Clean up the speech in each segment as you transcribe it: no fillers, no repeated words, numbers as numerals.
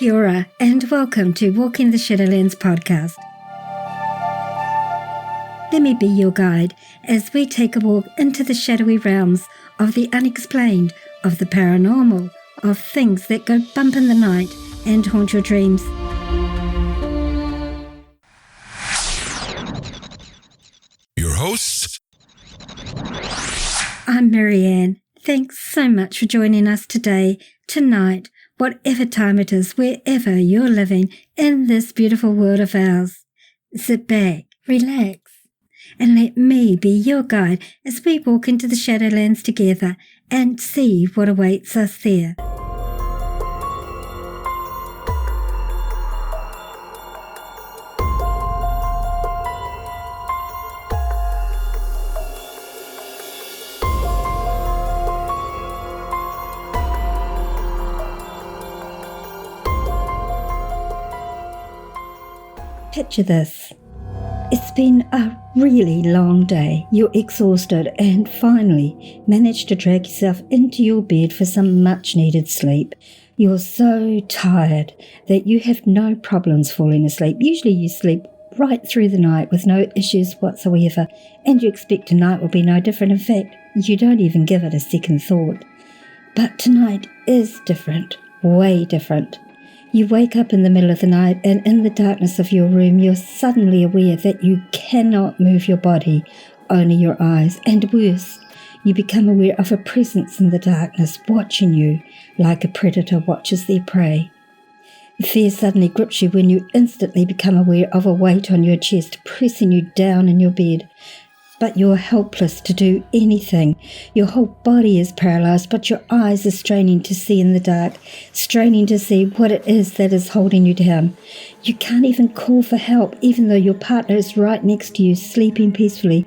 Kia ora, and welcome to Walking the Shadowlands podcast. Let me be your guide as we take a walk into the shadowy realms of the unexplained, of the paranormal, of things that go bump in the night and haunt your dreams. Your hosts? I'm Marianne. Thanks so much for joining us today, tonight, whatever time it is, wherever you're living in this beautiful world of ours. Sit back, relax, and let me be your guide as we walk into the Shadowlands together and see what awaits us there. Picture this. It's been a really long day. You're exhausted and finally managed to drag yourself into your bed for some much needed sleep. You're so tired that you have no problems falling asleep. Usually you sleep right through the night with no issues whatsoever, and you expect tonight will be no different. In fact, you don't even give it a second thought. But tonight is different, way different. You wake up in the middle of the night, and in the darkness of your room, you're suddenly aware that you cannot move your body, only your eyes. And worse, you become aware of a presence in the darkness watching you like a predator watches their prey. Fear suddenly grips you when you instantly become aware of a weight on your chest pressing you down in your bed. But you're helpless to do anything. Your whole body is paralyzed, but your eyes are straining to see in the dark, straining to see what it is that is holding you down. You can't even call for help, even though your partner is right next to you, sleeping peacefully,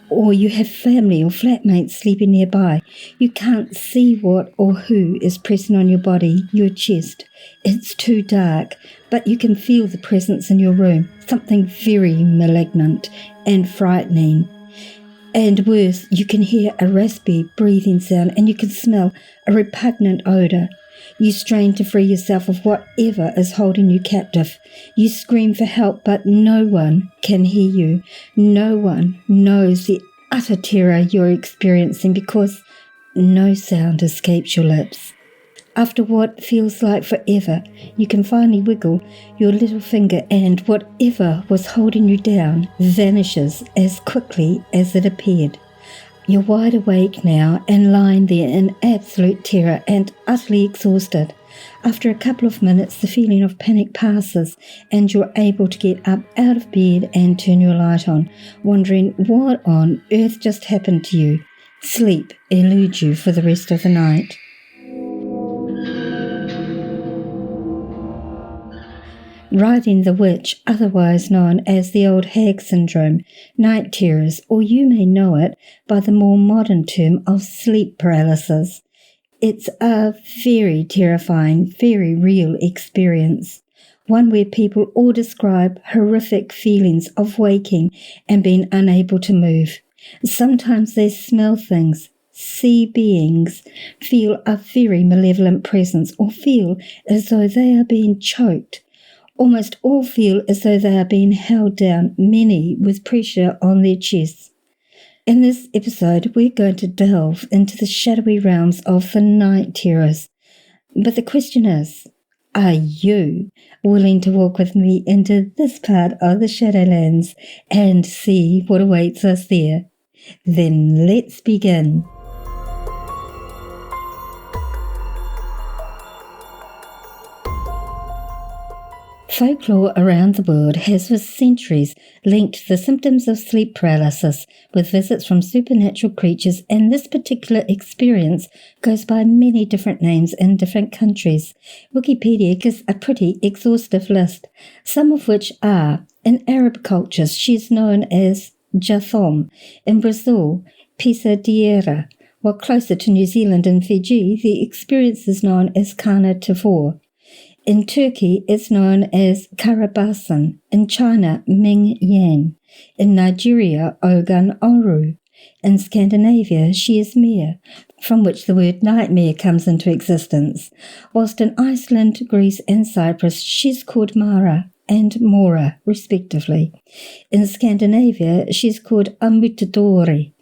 or you have family or flatmates sleeping nearby. You can't see what or who is pressing on your body, your chest. It's too dark, but you can feel the presence in your room, something very malignant and frightening. And worse, you can hear a raspy breathing sound and you can smell a repugnant odour. You strain to free yourself of whatever is holding you captive. You scream for help, but no one can hear you. No one knows the utter terror you're experiencing because no sound escapes your lips. After what feels like forever, you can finally wiggle your little finger and whatever was holding you down vanishes as quickly as it appeared. You're wide awake now and lying there in absolute terror and utterly exhausted. After a couple of minutes, the feeling of panic passes and you're able to get up out of bed and turn your light on, wondering what on earth just happened to you. Sleep eludes you for the rest of the night. Riding the witch, otherwise known as the old hag syndrome, night terrors, or you may know it by the more modern term of sleep paralysis. It's a very terrifying, very real experience, one where people all describe horrific feelings of waking and being unable to move. Sometimes they smell things, see beings, feel a very malevolent presence, or feel as though they are being choked. Almost all feel as though they are being held down, many with pressure on their chests. In this episode, we're going to delve into the shadowy realms of the night terrors. But the question is, are you willing to walk with me into this part of the Shadowlands and see what awaits us there? Then let's begin. Folklore around the world has for centuries linked the symptoms of sleep paralysis with visits from supernatural creatures, and this particular experience goes by many different names in different countries. Wikipedia gives a pretty exhaustive list, some of which are, in Arab cultures, she is known as Jathom, in Brazil, Pesadilla, while closer to New Zealand and Fiji, the experience is known as Kana Tavor. In Turkey, it's known as Karabasan. In China, Ming Yan. In Nigeria, Ogun Oru. In Scandinavia, she is Mare, from which the word nightmare comes into existence, whilst in Iceland, Greece and Cyprus she's called Mara and Mora, respectively. In Scandinavia, she's called Amutadori.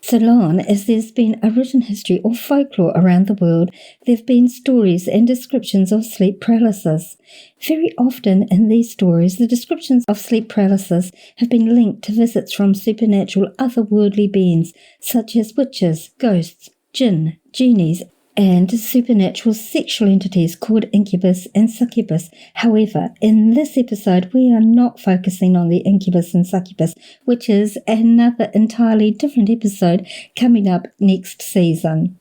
So long as there's been a written history or folklore around the world, there have been stories and descriptions of sleep paralysis. Very often in these stories, the descriptions of sleep paralysis have been linked to visits from supernatural otherworldly beings, such as witches, ghosts, jinn, genies, and supernatural sexual entities called incubus and succubus. However, in this episode, we are not focusing on the incubus and succubus, which is another entirely different episode coming up next season.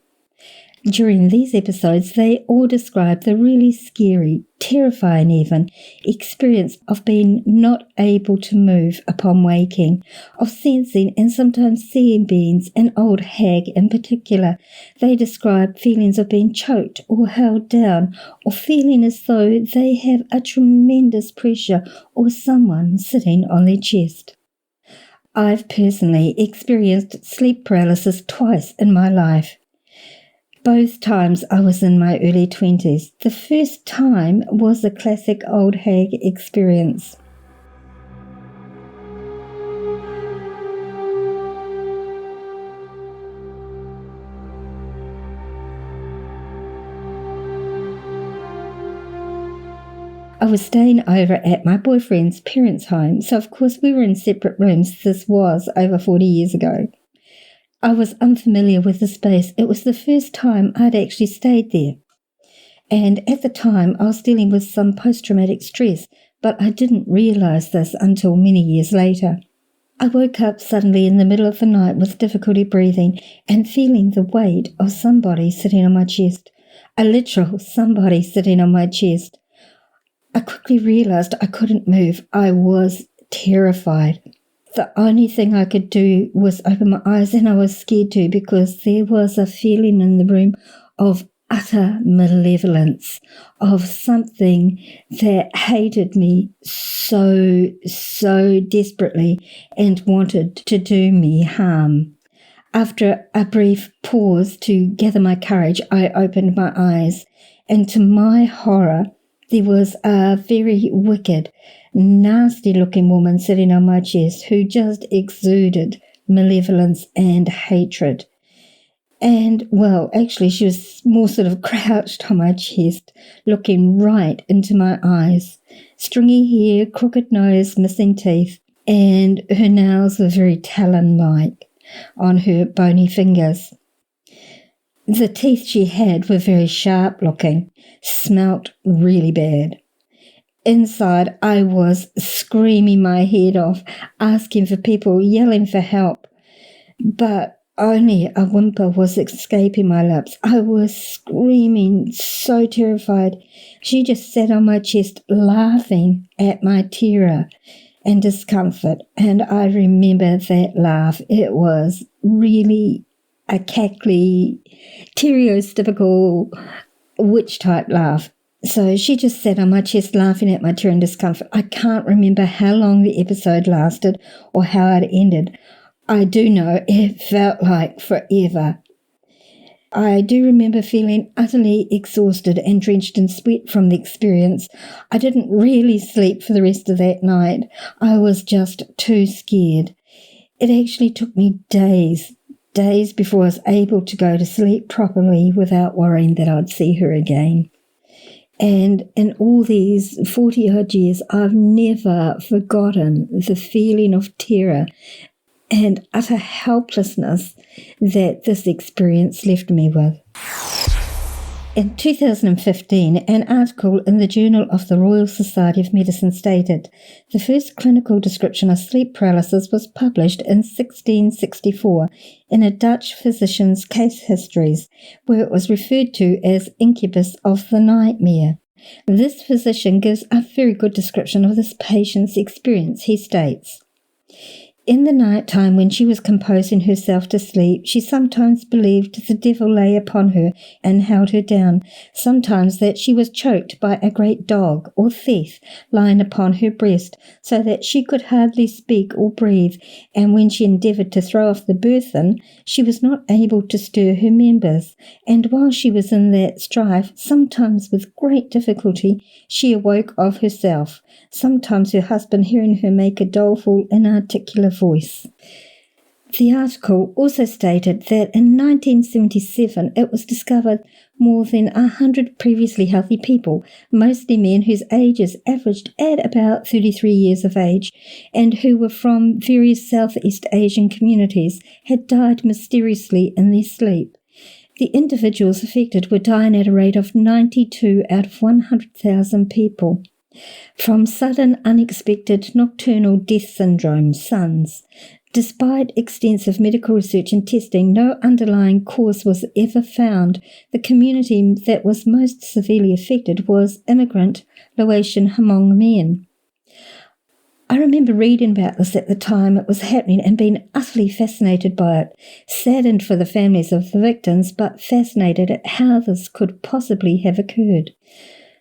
During these episodes, they all describe the really scary, terrifying even, experience of being not able to move upon waking, of sensing and sometimes seeing beings, an old hag in particular. They describe feelings of being choked or held down, or feeling as though they have a tremendous pressure or someone sitting on their chest. I've personally experienced sleep paralysis twice in my life. Both times I was in my early 20s. The first time was a classic old hag experience. I was staying over at my boyfriend's parents' home, so of course we were in separate rooms. This was over 40 years ago. I was unfamiliar with the space. It was the first time I'd actually stayed there. And at the time, I was dealing with some post-traumatic stress, but I didn't realise this until many years later. I woke up suddenly in the middle of the night with difficulty breathing and feeling the weight of somebody sitting on my chest. A literal somebody sitting on my chest. I quickly realised I couldn't move. I was terrified. The only thing I could do was open my eyes, and I was scared too because there was a feeling in the room of utter malevolence, of something that hated me so desperately and wanted to do me harm. After a brief pause to gather my courage, I opened my eyes, and to my horror, there was a very wicked, nasty-looking woman sitting on my chest who just exuded malevolence and hatred. And, well, actually, she was more sort of crouched on my chest, looking right into my eyes. Stringy hair, crooked nose, missing teeth, and her nails were very talon-like on her bony fingers. The teeth she had were very sharp-looking, smelt really bad. Inside, I was screaming my head off, asking for people, yelling for help. But only a whimper was escaping my lips. I was screaming, so terrified. She just sat on my chest, laughing at my terror and discomfort. And I remember that laugh. It was really a cackly, stereotypical witch-type laugh. So she just sat on my chest laughing at my terror and discomfort. I can't remember how long the episode lasted or how it ended. I do know it felt like forever. I do remember feeling utterly exhausted and drenched in sweat from the experience. I didn't really sleep for the rest of that night. I was just too scared. It actually took me days before I was able to go to sleep properly without worrying that I'd see her again. And in all these 40-odd years, I've never forgotten the feeling of terror and utter helplessness that this experience left me with. In 2015, an article in the Journal of the Royal Society of Medicine stated the first clinical description of sleep paralysis was published in 1664 in a Dutch physician's case histories, where it was referred to as incubus of the nightmare. This physician gives a very good description of this patient's experience. He states, In the night time when she was composing herself to sleep, she sometimes believed the devil lay upon her and held her down, sometimes that she was choked by a great dog or thief lying upon her breast, so that she could hardly speak or breathe, and when she endeavoured to throw off the burthen, she was not able to stir her members, and while she was in that strife, sometimes with great difficulty, she awoke of herself, sometimes her husband hearing her make a doleful, inarticulate voice. The article also stated that in 1977 it was discovered more than 100 previously healthy people, mostly men whose ages averaged at about 33 years of age and who were from various Southeast Asian communities, had died mysteriously in their sleep. The individuals affected were dying at a rate of 92 out of 100,000 people. From sudden, unexpected nocturnal death syndrome, SUNS. Despite extensive medical research and testing, no underlying cause was ever found. The community that was most severely affected was immigrant Laotian Hmong men. I remember reading about this at the time it was happening and being utterly fascinated by it, saddened for the families of the victims, but fascinated at how this could possibly have occurred.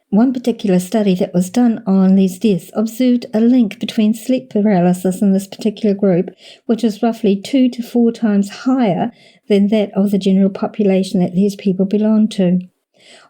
One particular study that was done on these deaths observed a link between sleep paralysis in this particular group, which was roughly 2 to 4 times higher than that of the general population that these people belonged to.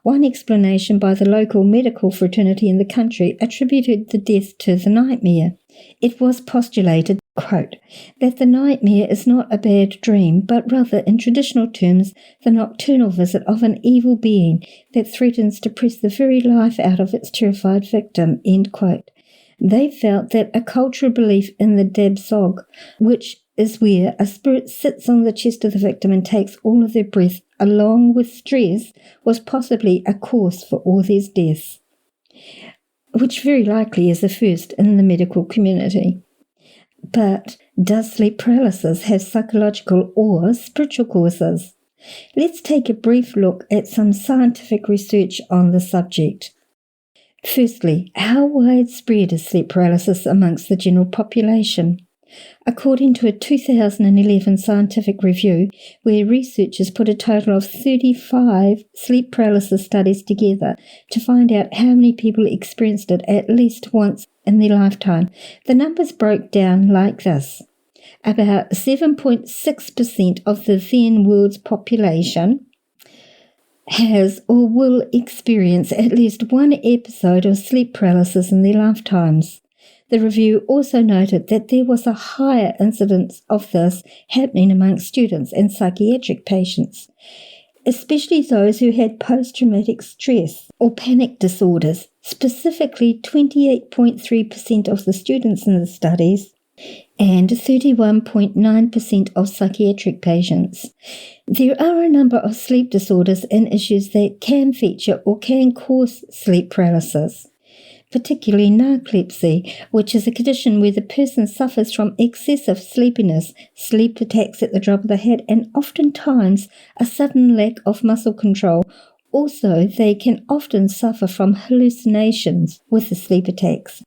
One explanation by the local medical fraternity in the country attributed the death to the nightmare. It was postulated, quote, that the nightmare is not a bad dream, but rather, in traditional terms, the nocturnal visit of an evil being that threatens to press the very life out of its terrified victim, end quote. They felt that a cultural belief in the Dab Sog, which is where a spirit sits on the chest of the victim and takes all of their breath along with stress, was possibly a cause for all these deaths, which very likely is a first in the medical community. But does sleep paralysis have psychological or spiritual causes? Let's take a brief look at some scientific research on the subject. Firstly, how widespread is sleep paralysis amongst the general population? According to a 2011 scientific review, where researchers put a total of 35 sleep paralysis studies together to find out how many people experienced it at least once in their lifetime, the numbers broke down like this. About 7.6% of the then world's population has or will experience at least one episode of sleep paralysis in their lifetimes. The review also noted that there was a higher incidence of this happening among students and psychiatric patients, especially those who had post-traumatic stress or panic disorders, specifically 28.3% of the students in the studies and 31.9% of psychiatric patients. There are a number of sleep disorders and issues that can feature or can cause sleep paralysis, particularly narcolepsy, which is a condition where the person suffers from excessive sleepiness, sleep attacks at the drop of the hat, and oftentimes a sudden lack of muscle control. Also, they can often suffer from hallucinations with the sleep attacks.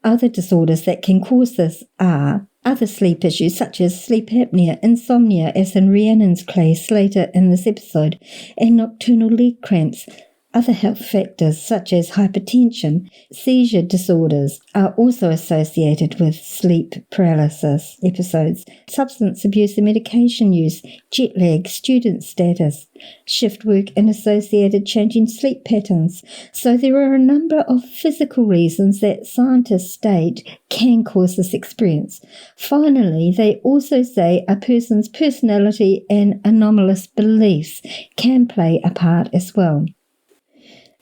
Other disorders that can cause this are other sleep issues such as sleep apnea, insomnia, as in Rhiannon's case later in this episode, and nocturnal leg cramps. Other health factors such as hypertension, seizure disorders are also associated with sleep paralysis episodes. Substance abuse and medication use, jet lag, student status, shift work and associated changing sleep patterns. So there are a number of physical reasons that scientists state can cause this experience. Finally, they also say a person's personality and anomalous beliefs can play a part as well.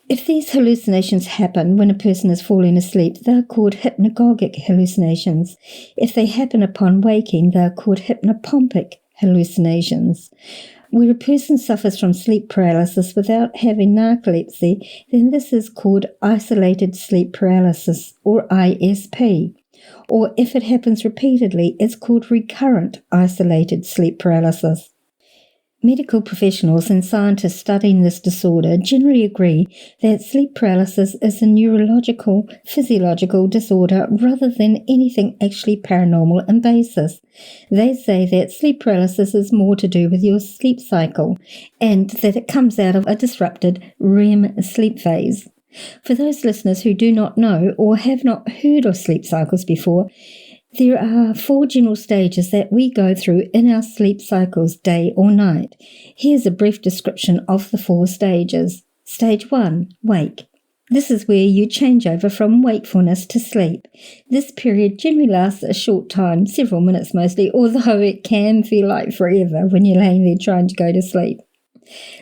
If these hallucinations happen when a person is falling asleep, they are called hypnagogic hallucinations. If they happen upon waking, they are called hypnopompic hallucinations. Where a person suffers from sleep paralysis without having narcolepsy, then this is called isolated sleep paralysis, or ISP. Or if it happens repeatedly, it's called recurrent isolated sleep paralysis. Medical professionals and scientists studying this disorder generally agree that sleep paralysis is a neurological, physiological disorder rather than anything actually paranormal in basis. They say that sleep paralysis is more to do with your sleep cycle and that it comes out of a disrupted REM sleep phase. For those listeners who do not know or have not heard of sleep cycles before, there are 4 general stages that we go through in our sleep cycles, day or night. Here's a brief description of the 4 stages. Stage 1, wake. This is where you change over from wakefulness to sleep. This period generally lasts a short time, several minutes mostly, although it can feel like forever when you're laying there trying to go to sleep.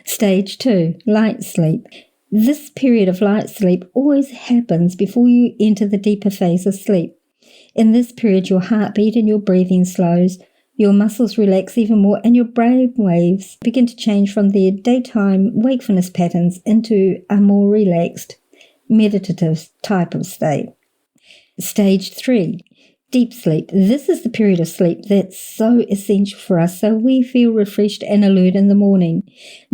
Stage 2, light sleep. This period of light sleep always happens before you enter the deeper phase of sleep. In this period, your heartbeat and your breathing slows, your muscles relax even more, and your brain waves begin to change from their daytime wakefulness patterns into a more relaxed, meditative type of state. Stage 3, deep sleep. This is the period of sleep that's so essential for us so we feel refreshed and alert in the morning.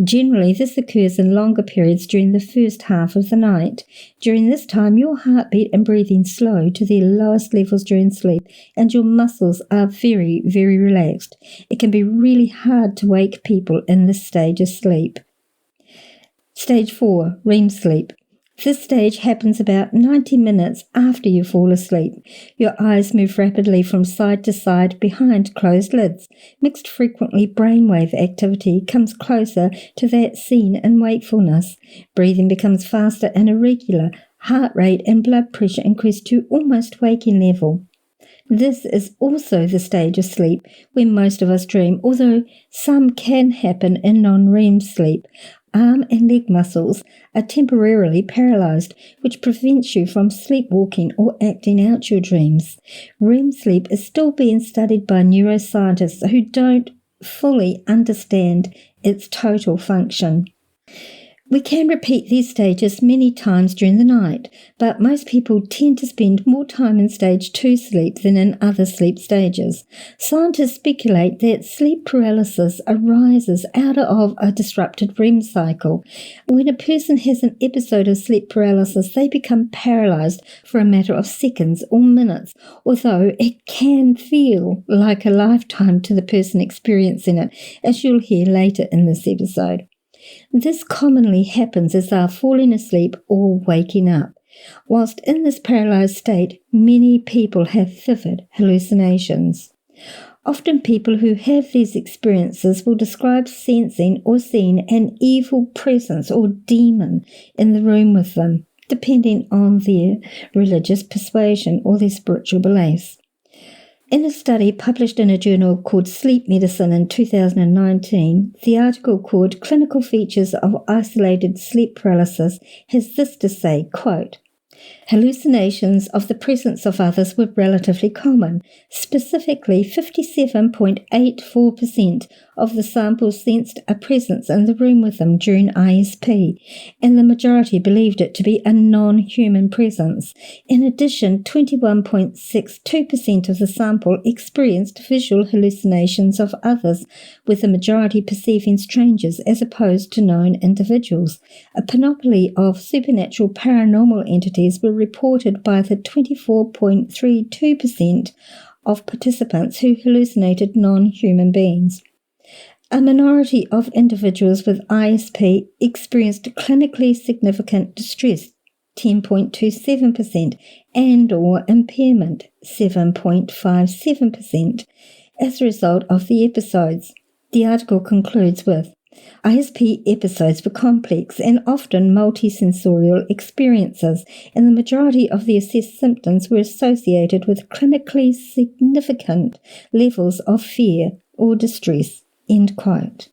Generally, this occurs in longer periods during the first half of the night. During this time, your heartbeat and breathing slow to their lowest levels during sleep, and your muscles are very, very relaxed. It can be really hard to wake people in this stage of sleep. Stage 4, REM sleep. This stage happens about 90 minutes after you fall asleep. Your eyes move rapidly from side to side behind closed lids. Mixed frequently brainwave activity comes closer to that seen in wakefulness. Breathing becomes faster and irregular. Heart rate and blood pressure increase to almost waking level. This is also the stage of sleep when most of us dream, although some can happen in non-REM sleep. Arm and leg muscles are temporarily paralyzed, which prevents you from sleepwalking or acting out your dreams. REM sleep is still being studied by neuroscientists who don't fully understand its total function. We can repeat these stages many times during the night, but most people tend to spend more time in stage 2 sleep than in other sleep stages. Scientists speculate that sleep paralysis arises out of a disrupted REM cycle. When a person has an episode of sleep paralysis, they become paralyzed for a matter of seconds or minutes, although it can feel like a lifetime to the person experiencing it, as you'll hear later in this episode. This commonly happens as they are falling asleep or waking up. Whilst in this paralyzed state, many people have vivid hallucinations. Often people who have these experiences will describe sensing or seeing an evil presence or demon in the room with them, depending on their religious persuasion or their spiritual beliefs. In a study published in a journal called Sleep Medicine in 2019, the article called Clinical Features of Isolated Sleep Paralysis has this to say, quote, hallucinations of the presence of others were relatively common. Specifically, 57.84% of the samples sensed a presence in the room with them during ISP, and the majority believed it to be a non-human presence. In addition, 21.62% of the sample experienced visual hallucinations of others, with the majority perceiving strangers as opposed to known individuals. A panoply of supernatural paranormal entities were reported by the 24.32% of participants who hallucinated non-human beings. A minority of individuals with ISP experienced clinically significant distress, 10.27%, and/or impairment, 7.57%, as a result of the episodes. The article concludes with, ISP episodes were complex and often multisensorial experiences, and the majority of the assessed symptoms were associated with clinically significant levels of fear or distress. End quote.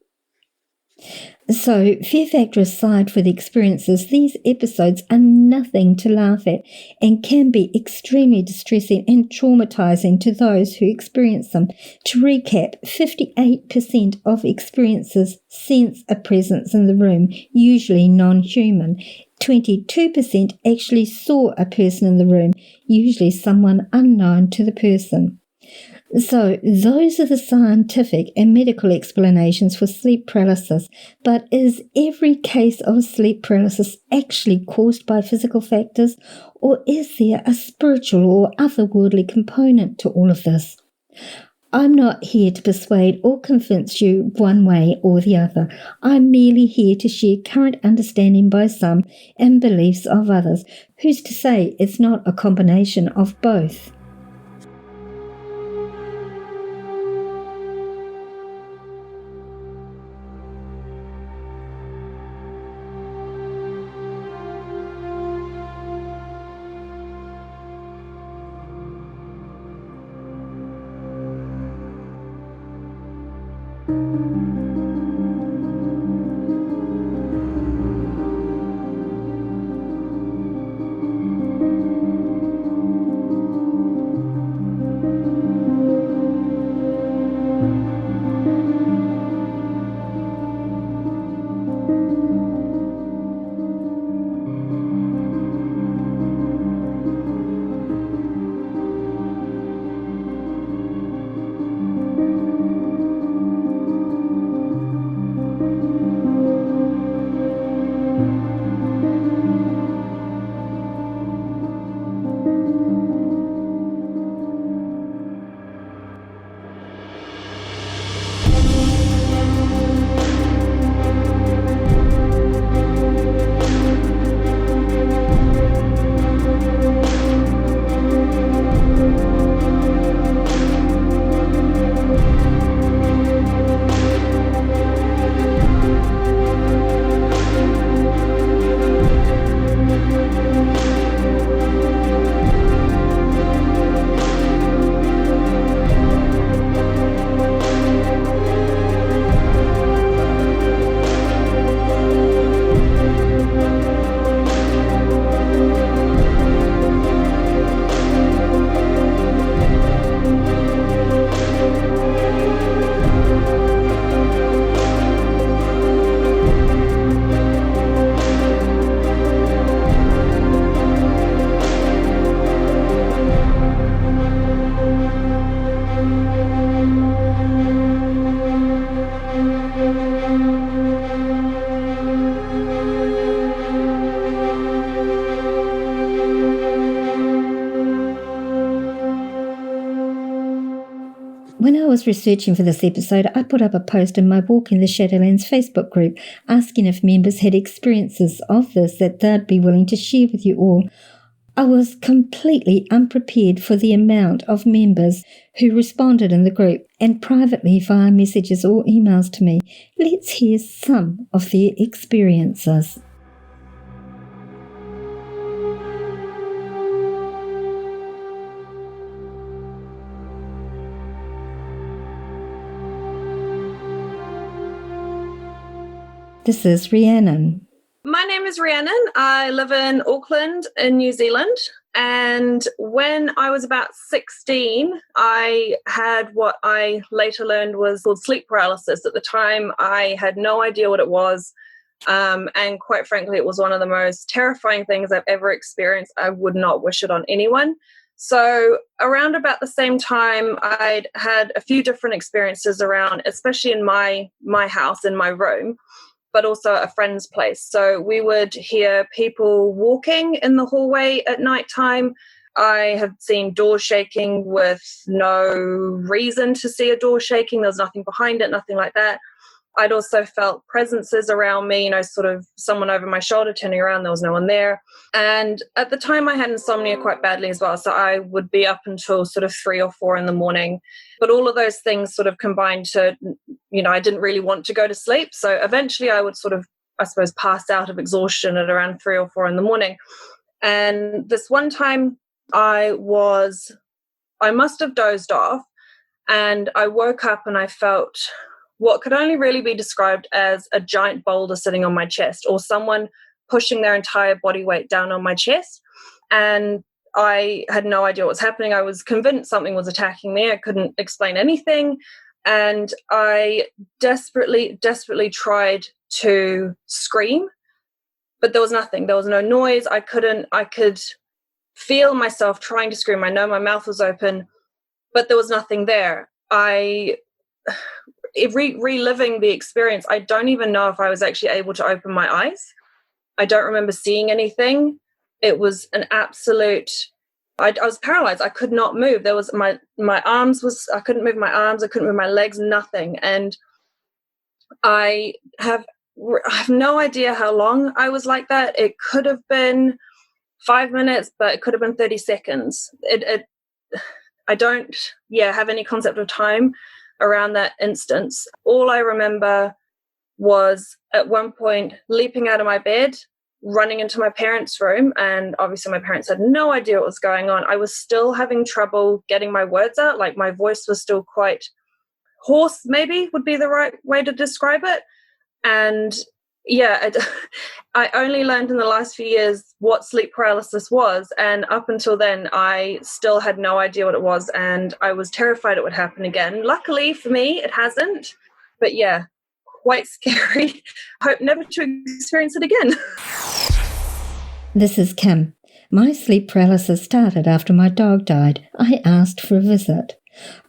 So, fear factor aside for the experiences, these episodes are nothing to laugh at and can be extremely distressing and traumatizing to those who experience them. To recap, 58% of experiences sense a presence in the room, usually non-human. 22% actually saw a person in the room, usually someone unknown to the person. So, those are the scientific and medical explanations for sleep paralysis. But is every case of sleep paralysis actually caused by physical factors, or is there a spiritual or otherworldly component to all of this? I'm not here to persuade or convince you one way or the other. I'm merely here to share current understanding by some and beliefs of others. Who's to say it's not a combination of both? When I was researching for this episode, I put up a post in my Walk in the Shadowlands Facebook group asking if members had experiences of this that they'd be willing to share with you all. I was completely unprepared for the amount of members who responded in the group and privately via messages or emails to me. Let's hear some of their experiences. This is Rhiannon. My name is Rhiannon. I live in Auckland in New Zealand. And when I was about 16, I had what I later learned was called sleep paralysis. At the time, I had no idea what it was. And quite frankly, it was one of the most terrifying things I've ever experienced. I would not wish it on anyone. So around about the same time, I'd had a few different experiences around, especially in my house, in my room, but also a friend's place. So we would hear people walking in the hallway at nighttime. I have seen doors shaking with no reason to see a door shaking. There was nothing behind it, nothing like that. I'd also felt presences around me, sort of someone over my shoulder, turning around, there was no one there. And at the time I had insomnia quite badly as well. So I would be up until sort of 3 or 4 in the morning. But all of those things sort of combined to, I didn't really want to go to sleep. So eventually I would sort of, I suppose, pass out of exhaustion at around 3 or 4 in the morning. And this one time I must have dozed off, and I woke up and I felt what could only really be described as a giant boulder sitting on my chest, or someone pushing their entire body weight down on my chest. And I had no idea what was happening. I was convinced something was attacking me. I couldn't explain anything. And I desperately tried to scream, but there was nothing. There was no noise. I could feel myself trying to scream. I know my mouth was open, but there was nothing there. Reliving the experience, I don't even know if I was actually able to open my eyes. I don't remember seeing anything. It was an absolute, I was paralyzed. I could not move. There was my arms I couldn't move my arms. I couldn't move my legs, nothing. And I have no idea how long I was like that. It could have been 5 minutes, but it could have been 30 seconds. I don't have any concept of time around that instance. All I remember was at one point leaping out of my bed, running into my parents' room, and obviously my parents had no idea what was going on. I was still having trouble getting my words out, like my voice was still quite hoarse, maybe would be the right way to describe it. And I only learned in the last few years what sleep paralysis was, and up until then I still had no idea what it was, and I was terrified it would happen again. Luckily for me it hasn't, but quite scary. Hope never to experience it again. This is Kim. My sleep paralysis started after my dog died. I asked for a visit.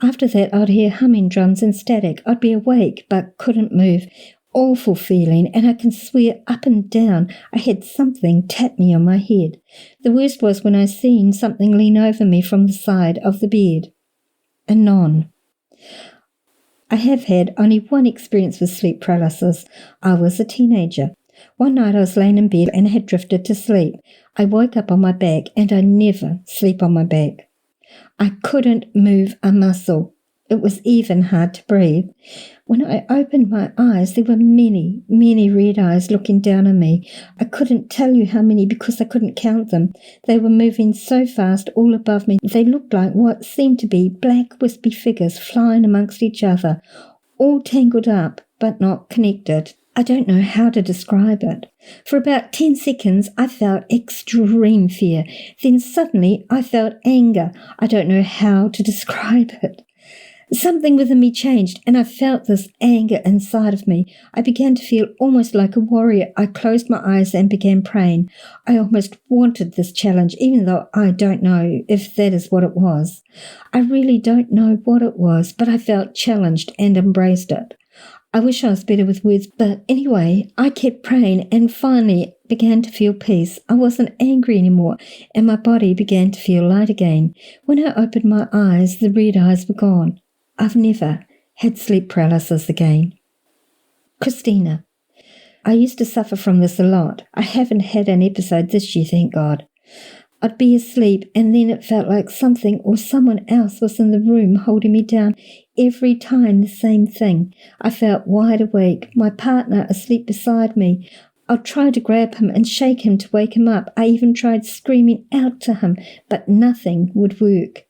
After that, I'd hear humming drums and static. I'd be awake but couldn't move. Awful feeling, and I can swear up and down I had something tap me on my head. The worst was when I seen something lean over me from the side of the bed. Anon. I have had only one experience with sleep paralysis. I was a teenager. One night I was laying in bed and had drifted to sleep. I woke up on my back, and I never sleep on my back. I couldn't move a muscle. It was even hard to breathe. When I opened my eyes, there were many, many red eyes looking down on me. I couldn't tell you how many because I couldn't count them. They were moving so fast all above me. They looked like what seemed to be black wispy figures flying amongst each other, all tangled up but not connected. I don't know how to describe it. For about 10 seconds, I felt extreme fear. Then suddenly, I felt anger. I don't know how to describe it. Something within me changed, and I felt this anger inside of me. I began to feel almost like a warrior. I closed my eyes and began praying. I almost wanted this challenge, even though I don't know if that is what it was. I really don't know what it was, but I felt challenged and embraced it. I wish I was better with words, but anyway, I kept praying and finally began to feel peace. I wasn't angry anymore, and my body began to feel light again. When I opened my eyes, the red eyes were gone. I've never had sleep paralysis again. Christina. I used to suffer from this a lot. I haven't had an episode this year, thank God. I'd be asleep and then it felt like something or someone else was in the room holding me down. Every time the same thing. I felt wide awake, my partner asleep beside me. I'd try to grab him and shake him to wake him up. I even tried screaming out to him, but nothing would work.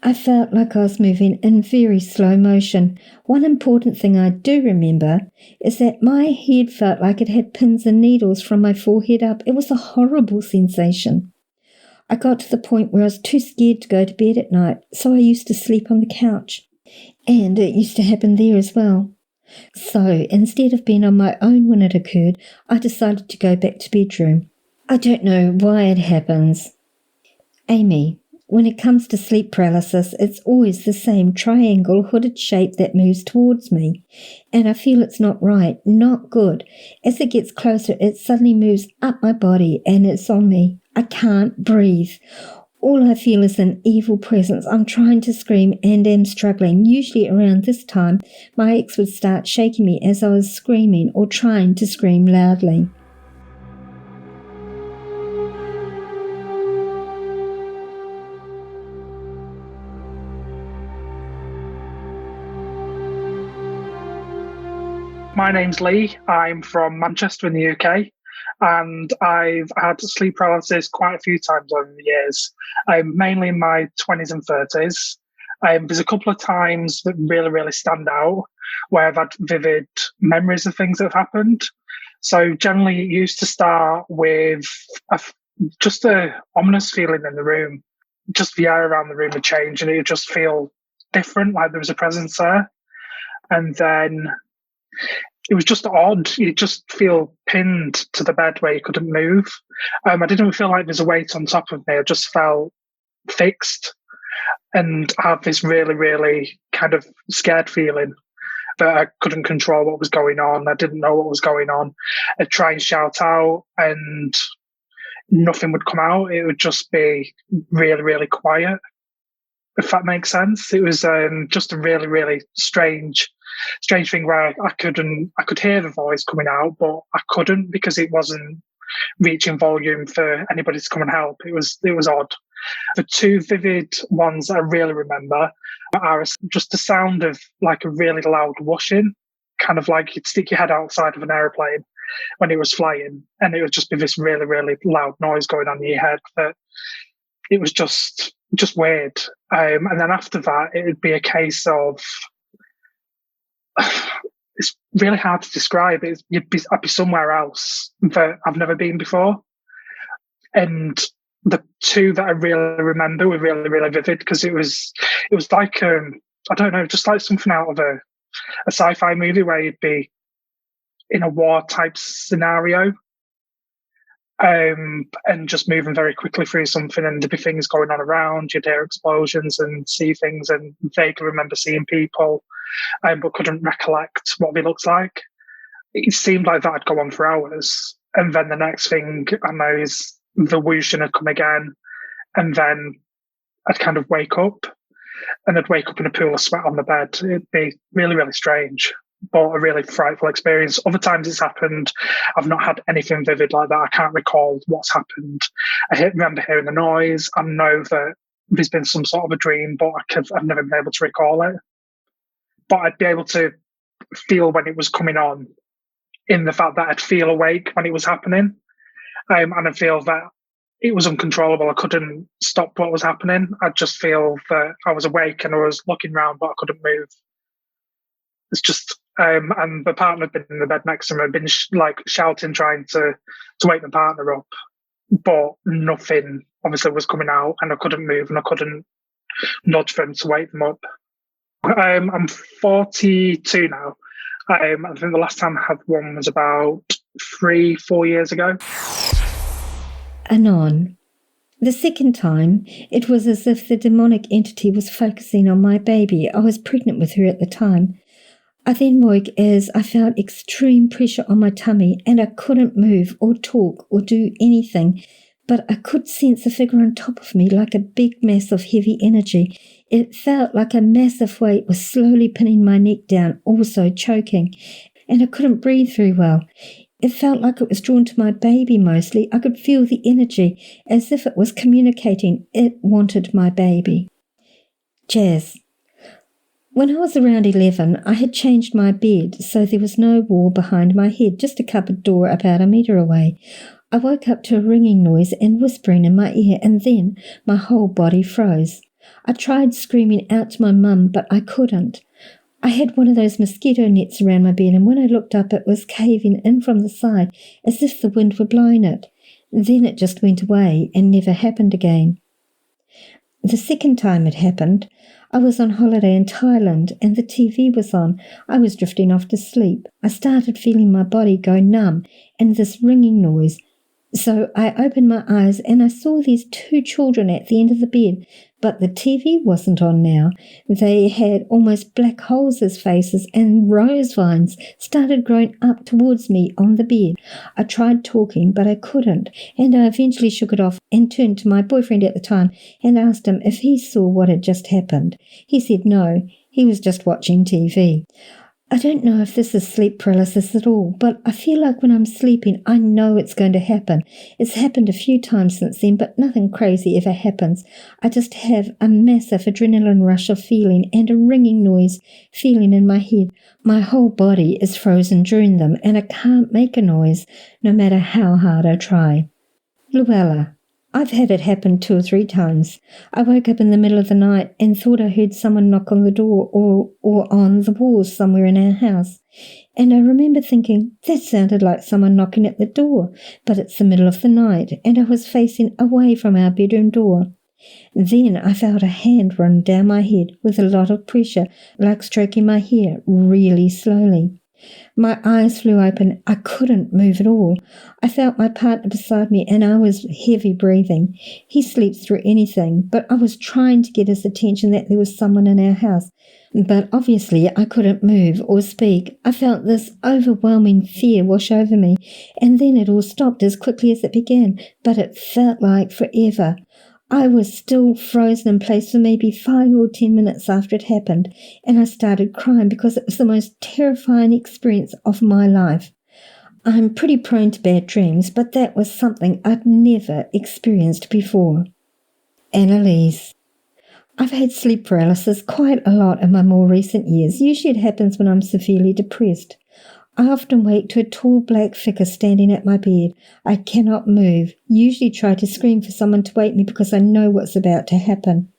I felt like I was moving in very slow motion. One important thing I do remember is that my head felt like it had pins and needles from my forehead up. It was a horrible sensation. I got to the point where I was too scared to go to bed at night, so I used to sleep on the couch. And it used to happen there as well. So instead of being on my own when it occurred, I decided to go back to bedroom. I don't know why it happens. Amy. When it comes to sleep paralysis, it's always the same triangle hooded shape that moves towards me. And I feel it's not right, not good. As it gets closer, it suddenly moves up my body and it's on me. I can't breathe. All I feel is an evil presence. I'm trying to scream and am struggling. Usually around this time, my ex would start shaking me as I was screaming or trying to scream loudly. My name's Lee. I'm from Manchester in the UK, and I've had sleep paralysis quite a few times over the years. I'm mainly in my 20s and 30s. There's a couple of times that really stand out where I've had vivid memories of things that have happened. So generally it used to start with just a ominous feeling in the room. Just the air around the room would change and it would just feel different, like there was a presence there. And then it was just odd. You just feel pinned to the bed where you couldn't move. I didn't feel like there's a weight on top of me. I just felt fixed. and have this really, really kind of scared feeling that I couldn't control what was going on. I didn't know what was going on. I'd try and shout out and nothing would come out. It would just be really, really quiet, if that makes sense. It was just a really, really strange thing where I could hear the voice coming out, but I couldn't because it wasn't reaching volume for anybody to come and help. It was odd. The two vivid ones I really remember are just the sound of like a really loud whooshing, kind of like you'd stick your head outside of an aeroplane when it was flying, and it would just be this really, really loud noise going on in your head. That it was just weird. And then after that, it would be a case of it's really hard to describe. I'd be somewhere else that I've never been before, and the two that I really remember were really, really vivid because it was like I don't know, just like something out of a sci-fi movie where you'd be in a war type scenario, and just moving very quickly through something, and there'd be things going on around. You'd hear explosions and see things, and vaguely remember seeing people, but couldn't recollect what they looked like. It seemed like that'd go on for hours, and then the next thing I know is the whooshing had come again, and then I'd kind of wake up, and I'd wake up in a pool of sweat on the bed. It'd be really, really strange, but a really frightful experience. Other times it's happened, I've not had anything vivid like that. I can't recall what's happened. I remember hearing the noise. I know that there's been some sort of a dream, but I've never been able to recall it. But I'd be able to feel when it was coming on, in the fact that I'd feel awake when it was happening. And I feel that it was uncontrollable. I couldn't stop what was happening. I'd just feel that I was awake and I was looking around, but I couldn't move. It's just, and the partner had been in the bed next to me, had been shouting, trying to wake the partner up, but nothing obviously was coming out, and I couldn't move, and I couldn't nudge them to wake them up. I'm 42 now. I think the last time I had one was about 3-4 years ago. Anon. The second time, it was as if the demonic entity was focusing on my baby. I was pregnant with her at the time. I then woke as I felt extreme pressure on my tummy, and I couldn't move or talk or do anything, but I could sense a figure on top of me like a big mass of heavy energy. It felt like a massive weight was slowly pinning my neck down, also choking, and I couldn't breathe very well. It felt like it was drawn to my baby mostly. I could feel the energy as if it was communicating. It wanted my baby. Jazz. When I was around 11, I had changed my bed, so there was no wall behind my head, just a cupboard door about 1 metre away. I woke up to a ringing noise and whispering in my ear, and then my whole body froze. I tried screaming out to my mum, but I couldn't. I had one of those mosquito nets around my bed, and when I looked up, it was caving in from the side, as if the wind were blowing it. Then it just went away and never happened again. The second time it happened, I was on holiday in Thailand, and the TV was on. I was drifting off to sleep. I started feeling my body go numb, and this ringing noise. So I opened my eyes, and I saw these 2 children at the end of the bed, but the TV wasn't on now. They had almost black holes as faces, and rose vines started growing up towards me on the bed. I tried talking, but I couldn't, and I eventually shook it off and turned to my boyfriend at the time and asked him if he saw what had just happened. He said no, he was just watching TV. I don't know if this is sleep paralysis at all, but I feel like when I'm sleeping, I know it's going to happen. It's happened a few times since then, but nothing crazy ever happens. I just have a massive adrenaline rush of feeling and a ringing noise feeling in my head. My whole body is frozen during them, and I can't make a noise, no matter how hard I try. Luella. I've had it happen 2 or 3 times. I woke up in the middle of the night and thought I heard someone knock on the door or on the walls somewhere in our house. And I remember thinking, that sounded like someone knocking at the door, but it's the middle of the night, and I was facing away from our bedroom door. Then I felt a hand run down my head with a lot of pressure, like stroking my hair really slowly. My eyes flew open. I couldn't move at all. I felt my partner beside me and I was heavy breathing. He sleeps through anything, but I was trying to get his attention that there was someone in our house. But obviously I couldn't move or speak. I felt this overwhelming fear wash over me, and then it all stopped as quickly as it began, but it felt like forever. I was still frozen in place for maybe 5 or 10 minutes after it happened, and I started crying because it was the most terrifying experience of my life. I'm pretty prone to bad dreams, but that was something I'd never experienced before. Annalise. I've had sleep paralysis quite a lot in my more recent years. Usually it happens when I'm severely depressed. I often wake to a tall black figure standing at my bed. I cannot move. Usually try to scream for someone to wake me because I know what's about to happen.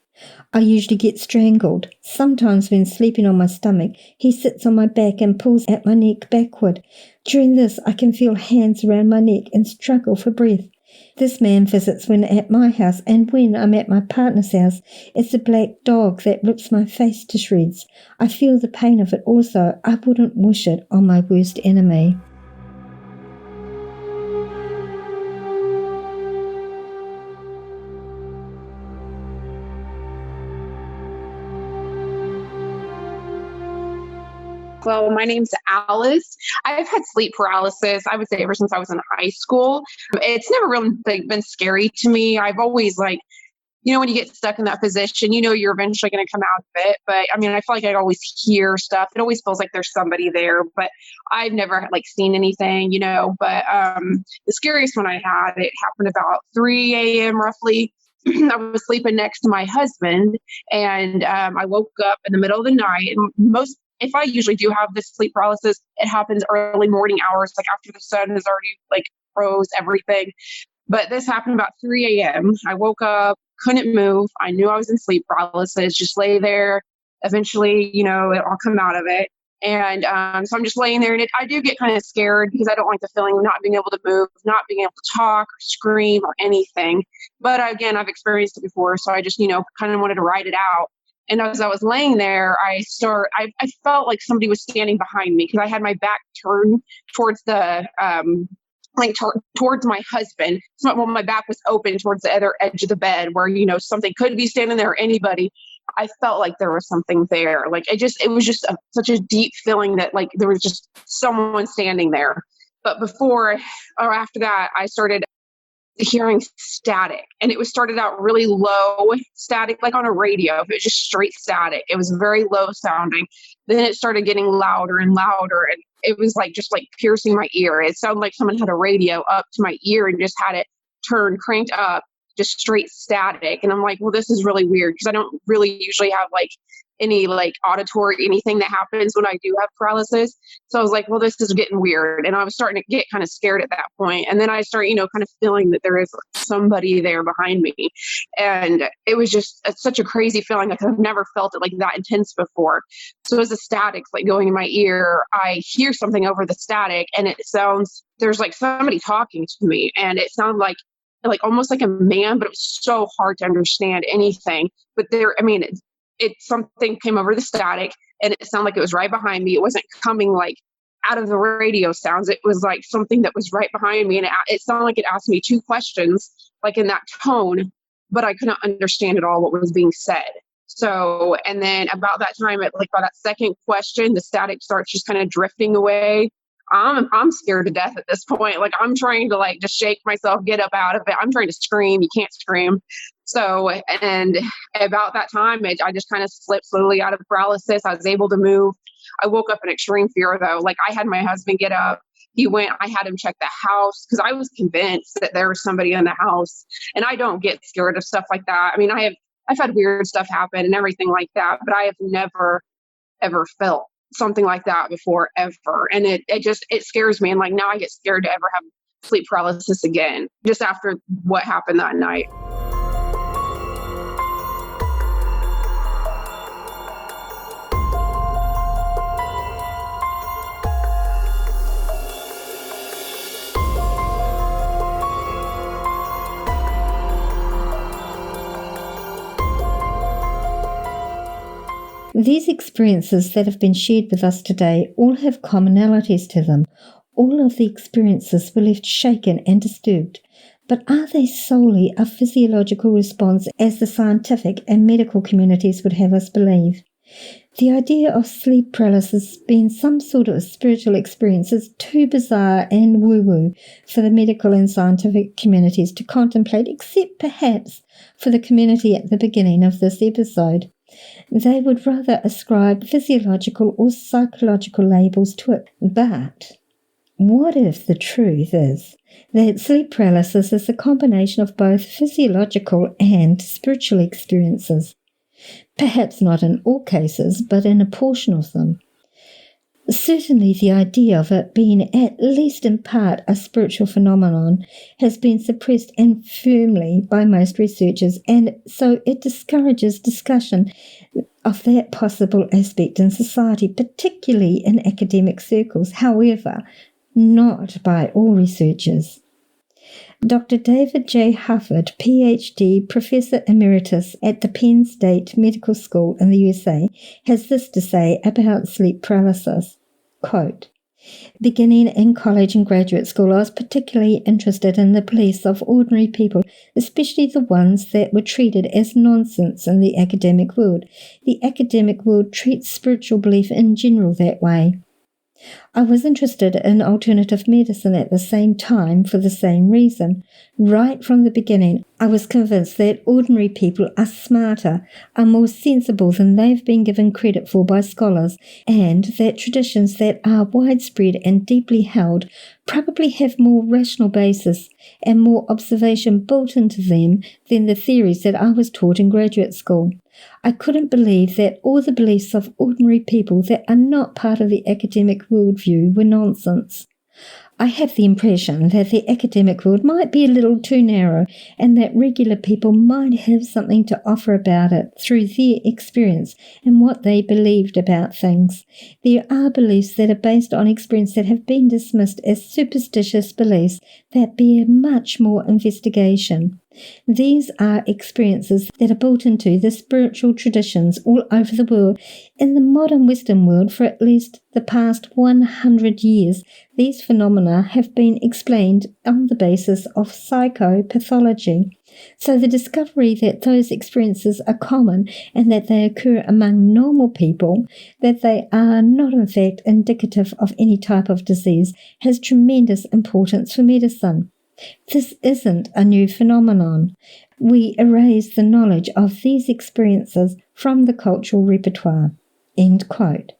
I usually get strangled. Sometimes when sleeping on my stomach, he sits on my back and pulls at my neck backward. During this, I can feel hands around my neck and struggle for breath. This man visits when at my house, and when I'm at my partner's house, it's a black dog that rips my face to shreds. I feel the pain of it also. I wouldn't wish it on my worst enemy. Well, my name's Alice. I've had sleep paralysis, I would say, ever since I was in high school. It's never really been scary to me. I've always when you get stuck in that position, you're eventually going to come out of it. But I mean, I feel like I always hear stuff. It always feels like there's somebody there, but I've never seen anything, But the scariest one I had, it happened about 3 a.m. roughly. I was sleeping next to my husband, and I woke up in the middle of the night. And if I usually do have this sleep paralysis, it happens early morning hours, after the sun has already froze everything. But this happened about 3 a.m. I woke up, couldn't move. I knew I was in sleep paralysis, just lay there. Eventually, I'll come out of it. And so I'm just laying there, and I do get kind of scared because I don't like the feeling of not being able to move, not being able to talk or scream or anything. But again, I've experienced it before, so I just, kind of wanted to ride it out. And as I was laying there, I felt like somebody was standing behind me because I had my back turned towards the towards my husband. So my back was open towards the other edge of the bed where, something could be standing there or anybody. I felt like there was something there. It was just such a deep feeling that there was just someone standing there. But before or after that, I started hearing static, and it started out really low static, like on a radio. It was just straight static. It was very low sounding. Then it started getting louder and louder, and it was just piercing my ear. It sounded like someone had a radio up to my ear and just had it cranked up, just straight static. And I'm like, well, this is really weird because I don't really usually have any auditory anything that happens when I do have paralysis. So I was like, well, this is getting weird. And I was starting to get kind of scared at that point. And then I started, kind of feeling that there is somebody there behind me. And it was just such a crazy feeling. I've never felt it that intense before. So as the static's going in my ear, I hear something over the static, and it sounds, there's somebody talking to me, and it sounded like almost like a man, but it was so hard to understand anything. But something came over the static, and it sounded like it was right behind me. It wasn't coming out of the radio sounds. It was something that was right behind me. And it sounded like it asked me 2 questions, in that tone, but I couldn't understand at all what was being said. So, and then about that time, by that second question, the static starts just kind of drifting away. I'm scared to death at this point. I'm trying to just shake myself, get up out of it. I'm trying to scream. You can't scream. So, and about that time, I just kind of slipped slowly out of paralysis. I was able to move. I woke up in extreme fear though. I had my husband get up. He went, I had him check the house because I was convinced that there was somebody in the house, and I don't get scared of stuff like that. I mean, I've had weird stuff happen and everything like that, but I have never, ever felt something like that before, ever. And it scares me. And now I get scared to ever have sleep paralysis again, just after what happened that night. These experiences that have been shared with us today all have commonalities to them. All of the experiences were left shaken and disturbed. But are they solely a physiological response as the scientific and medical communities would have us believe? The idea of sleep paralysis being some sort of spiritual experience is too bizarre and woo-woo for the medical and scientific communities to contemplate, except perhaps for the community at the beginning of this episode. They would rather ascribe physiological or psychological labels to it. But what if the truth is that sleep paralysis is a combination of both physiological and spiritual experiences? Perhaps not in all cases, but in a portion of them. Certainly the idea of it being at least in part a spiritual phenomenon has been suppressed and firmly by most researchers, and so it discourages discussion of that possible aspect in society, particularly in academic circles, however, not by all researchers. Dr. David J. Hufford, PhD, Professor Emeritus at the Penn State Medical School in the USA, has this to say about sleep paralysis. Quote, "Beginning in college and graduate school, I was particularly interested in the beliefs of ordinary people, especially the ones that were treated as nonsense in the academic world. The academic world treats spiritual belief in general that way. I was interested in alternative medicine at the same time for the same reason. Right from the beginning, I was convinced that ordinary people are smarter, are more sensible than they've been given credit for by scholars, and that traditions that are widespread and deeply held probably have more rational basis and more observation built into them than the theories that I was taught in graduate school. I couldn't believe that all the beliefs of ordinary people that are not part of the academic worldview were nonsense. I have the impression that the academic world might be a little too narrow and that regular people might have something to offer about it through their experience and what they believed about things. There are beliefs that are based on experience that have been dismissed as superstitious beliefs that bear much more investigation. These are experiences that are built into the spiritual traditions all over the world. In the modern Western world, for at least the past 100 years, these phenomena have been explained on the basis of psychopathology. So the discovery that those experiences are common and that they occur among normal people, that they are not in fact indicative of any type of disease, has tremendous importance for medicine. This isn't a new phenomenon. We erase the knowledge of these experiences from the cultural repertoire." End quote.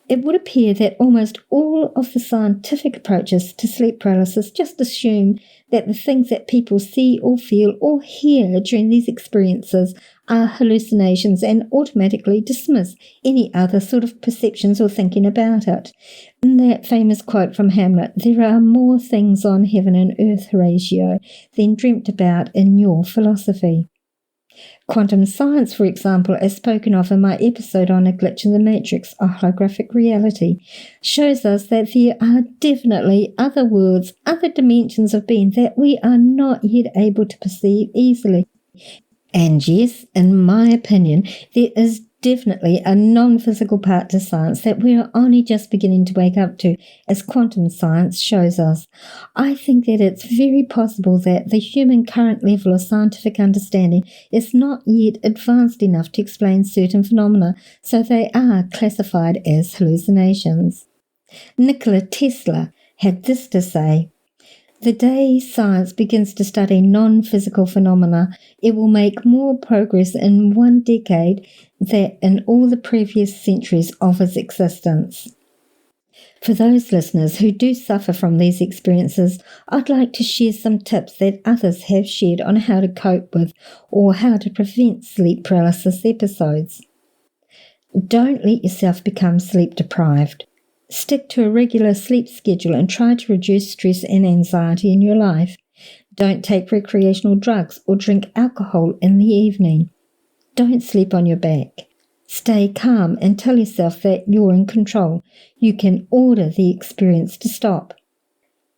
It would appear that almost all of the scientific approaches to sleep paralysis just assume that the things that people see or feel or hear during these experiences are hallucinations and automatically dismiss any other sort of perceptions or thinking about it. In that famous quote from Hamlet, "There are more things on heaven and earth, Horatio, than dreamt about in your philosophy." Quantum science, for example, as spoken of in my episode on A Glitch in the Matrix, a holographic reality, shows us that there are definitely other worlds, other dimensions of being that we are not yet able to perceive easily. And yes, in my opinion, there is definitely a non-physical part to science that we are only just beginning to wake up to, as quantum science shows us. I think that it's very possible that the human current level of scientific understanding is not yet advanced enough to explain certain phenomena, so they are classified as hallucinations. Nikola Tesla had this to say: "The day science begins to study non-physical phenomena, it will make more progress in 1 decade than in all the previous centuries of its existence." For those listeners who do suffer from these experiences, I'd like to share some tips that others have shared on how to cope with or how to prevent sleep paralysis episodes. Don't let yourself become sleep deprived. Stick to a regular sleep schedule and try to reduce stress and anxiety in your life. Don't take recreational drugs or drink alcohol in the evening. Don't sleep on your back. Stay calm and tell yourself that you're in control. You can order the experience to stop.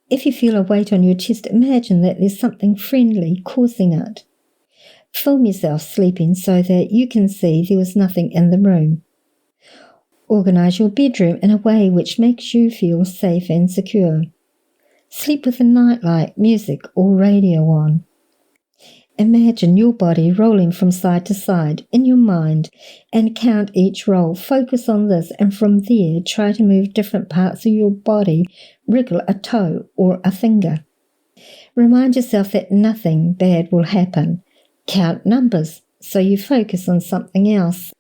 If you feel a weight on your chest, imagine that there's something friendly causing it. Film yourself sleeping so that you can see there was nothing in the room. Organize your bedroom in a way which makes you feel safe and secure. Sleep with a nightlight, music, or radio on. Imagine your body rolling from side to side in your mind and count each roll. Focus on this, and from there try to move different parts of your body, wriggle a toe or a finger. Remind yourself that nothing bad will happen. Count numbers so you focus on something else.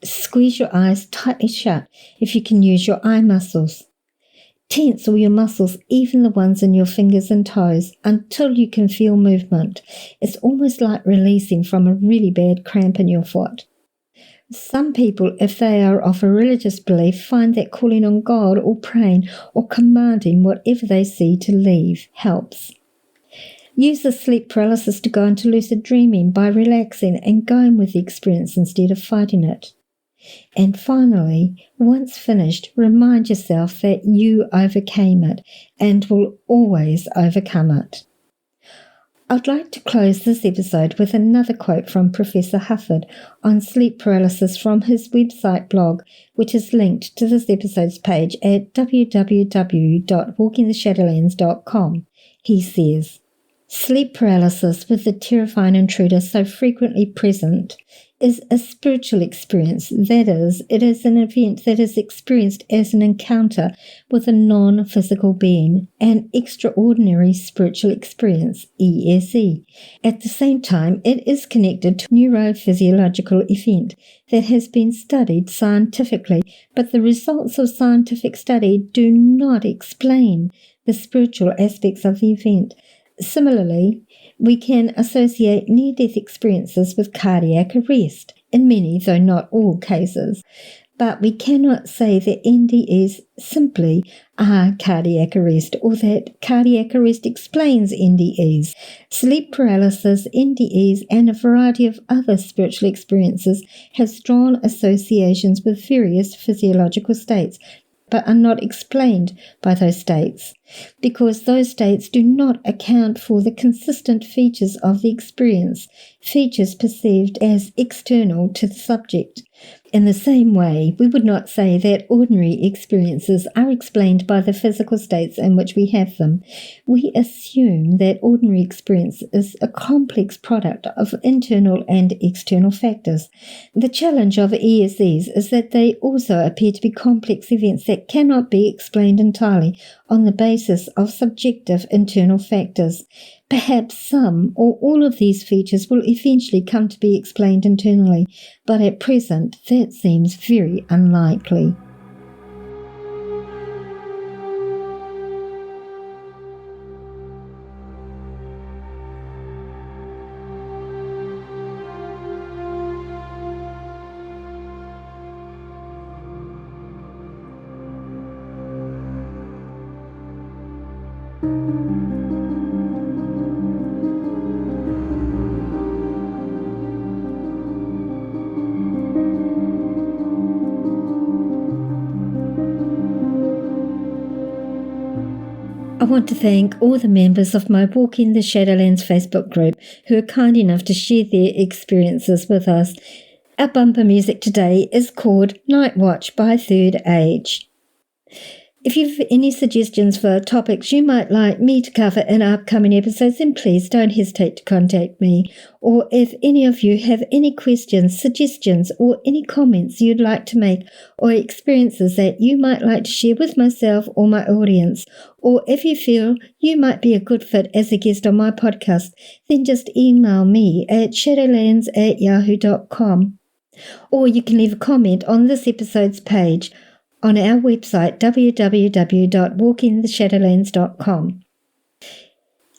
Squeeze your eyes tightly shut if you can use your eye muscles. Tense all your muscles, even the ones in your fingers and toes, until you can feel movement. It's almost like releasing from a really bad cramp in your foot. Some people, if they are of a religious belief, find that calling on God or praying or commanding whatever they see to leave helps. Use the sleep paralysis to go into lucid dreaming by relaxing and going with the experience instead of fighting it. And finally, once finished, remind yourself that you overcame it and will always overcome it. I'd like to close this episode with another quote from Professor Hufford on sleep paralysis from his website blog, which is linked to this episode's page at www.walkingtheshadowlands.com. He says, "Sleep paralysis, with the terrifying intruder so frequently present, is a spiritual experience. That is, it is an event that is experienced as an encounter with a non-physical being, an extraordinary spiritual experience, ESE. At the same time, it is connected to a neurophysiological event that has been studied scientifically, but the results of scientific study do not explain the spiritual aspects of the event. Similarly, we can associate near-death experiences with cardiac arrest, in many, though not all, cases. But we cannot say that NDEs simply are cardiac arrest or that cardiac arrest explains NDEs. Sleep paralysis, NDEs, and a variety of other spiritual experiences have strong associations with various physiological states, but are not explained by those states, because those states do not account for the consistent features of the experience, features perceived as external to the subject. In the same way, we would not say that ordinary experiences are explained by the physical states in which we have them. We assume that ordinary experience is a complex product of internal and external factors. The challenge of ESEs is that they also appear to be complex events that cannot be explained entirely on the basis of subjective internal factors. Perhaps some or all of these features will eventually come to be explained internally, but at present that seems very unlikely. I want to thank all the members of my Walking the Shadowlands Facebook group who are kind enough to share their experiences with us. Our bumper music today is called Night Watch by Third Age. If you have any suggestions for topics you might like me to cover in upcoming episodes, then please don't hesitate to contact me. Or if any of you have any questions, suggestions, or any comments you'd like to make, or experiences that you might like to share with myself or my audience, or if you feel you might be a good fit as a guest on my podcast, then just email me at shadowlands@yahoo.com. Or you can leave a comment on this episode's page on our website www.walkingtheshadowlands.com.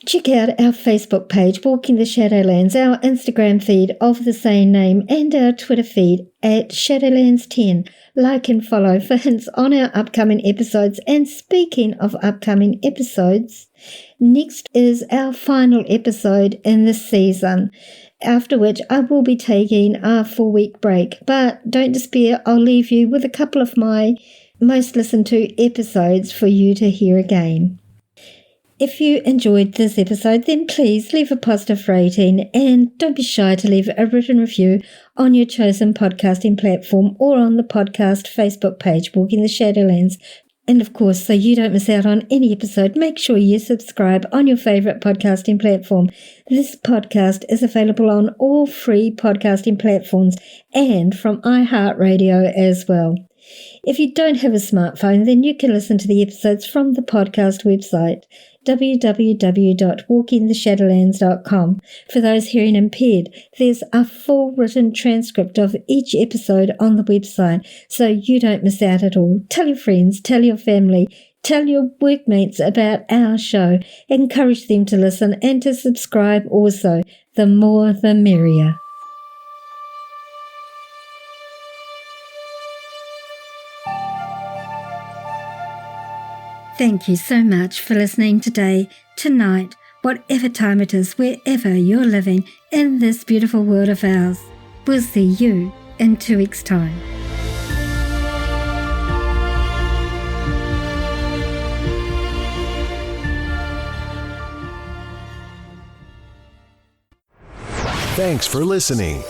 Check out our Facebook page, Walking the Shadowlands, our Instagram feed of the same name, and our Twitter feed at Shadowlands10. Like and follow for hints on our upcoming episodes. And speaking of upcoming episodes, next is our final episode in this season, after which I will be taking a 4-week break. But don't despair, I'll leave you with a couple of my most listened to episodes for you to hear again. If you enjoyed this episode, then please leave a positive rating and don't be shy to leave a written review on your chosen podcasting platform or on the podcast Facebook page, Walking the Shadowlands. And of course, so you don't miss out on any episode, make sure you subscribe on your favourite podcasting platform. This podcast is available on all free podcasting platforms and from iHeartRadio as well. If you don't have a smartphone, then you can listen to the episodes from the podcast website, www.walkingtheshadowlands.com. For those hearing impaired, there's a full written transcript of each episode on the website, so you don't miss out at all. Tell your friends, tell your family, tell your workmates about our show. Encourage them to listen and to subscribe also. The more, the merrier. Thank you so much for listening today, tonight, whatever time it is, wherever you're living in this beautiful world of ours. We'll see you in 2 weeks' time. Thanks for listening.